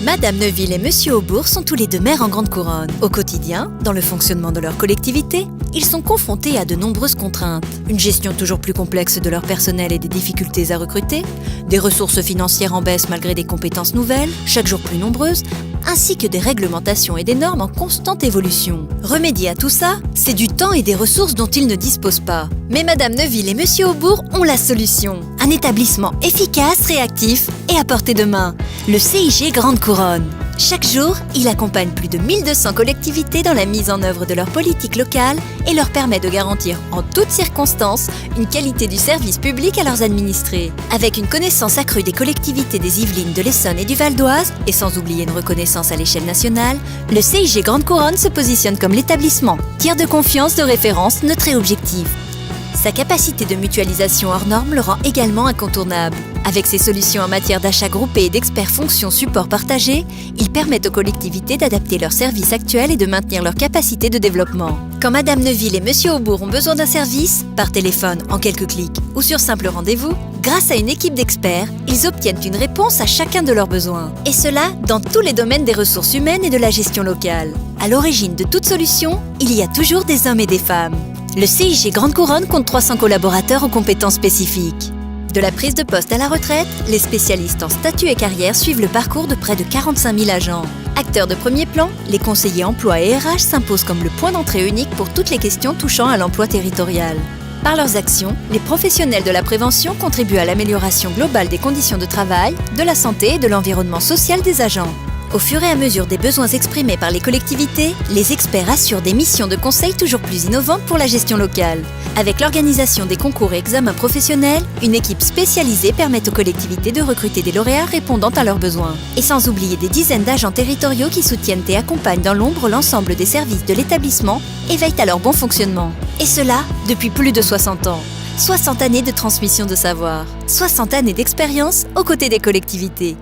Madame Neuville et Monsieur Aubourg sont tous les deux maires en grande couronne. Au quotidien, dans le fonctionnement de leur collectivité, ils sont confrontés à de nombreuses contraintes. Une gestion toujours plus complexe de leur personnel et des difficultés à recruter, des ressources financières en baisse malgré des compétences nouvelles, chaque jour plus nombreuses, ainsi que des réglementations et des normes en constante évolution. Remédier à tout ça, c'est du temps et des ressources dont ils ne disposent pas. Mais Madame Neuville et Monsieur Aubourg ont la solution. Un établissement efficace, réactif et à portée de main. Le CIG Grande Couronne. Chaque jour, il accompagne plus de 1200 collectivités dans la mise en œuvre de leur politique locale et leur permet de garantir en toutes circonstances une qualité du service public à leurs administrés. Avec une connaissance accrue des collectivités des Yvelines, de l'Essonne et du Val d'Oise, et sans oublier une reconnaissance à l'échelle nationale, le CIG Grande Couronne se positionne comme l'établissement tiers de confiance de référence neutre et objectif. Sa capacité de mutualisation hors norme le rend également incontournable. Avec ses solutions en matière d'achat groupé et d'experts fonctions support partagés, ils permettent aux collectivités d'adapter leurs services actuels et de maintenir leur capacité de développement. Quand Madame Neuville et Monsieur Aubourg ont besoin d'un service, par téléphone, en quelques clics ou sur simple rendez-vous, grâce à une équipe d'experts, ils obtiennent une réponse à chacun de leurs besoins. Et cela dans tous les domaines des ressources humaines et de la gestion locale. À l'origine de toute solution, il y a toujours des hommes et des femmes. Le CIG Grande Couronne compte 300 collaborateurs aux compétences spécifiques. De la prise de poste à la retraite, les spécialistes en statut et carrière suivent le parcours de près de 45 000 agents. Acteurs de premier plan, les conseillers emploi et RH s'imposent comme le point d'entrée unique pour toutes les questions touchant à l'emploi territorial. Par leurs actions, les professionnels de la prévention contribuent à l'amélioration globale des conditions de travail, de la santé et de l'environnement social des agents. Au fur et à mesure des besoins exprimés par les collectivités, les experts assurent des missions de conseil toujours plus innovantes pour la gestion locale. Avec l'organisation des concours et examens professionnels, une équipe spécialisée permet aux collectivités de recruter des lauréats répondant à leurs besoins. Et sans oublier des dizaines d'agents territoriaux qui soutiennent et accompagnent dans l'ombre l'ensemble des services de l'établissement et veillent à leur bon fonctionnement. Et cela depuis plus de 60 ans. 60 années de transmission de savoir. 60 années d'expérience aux côtés des collectivités.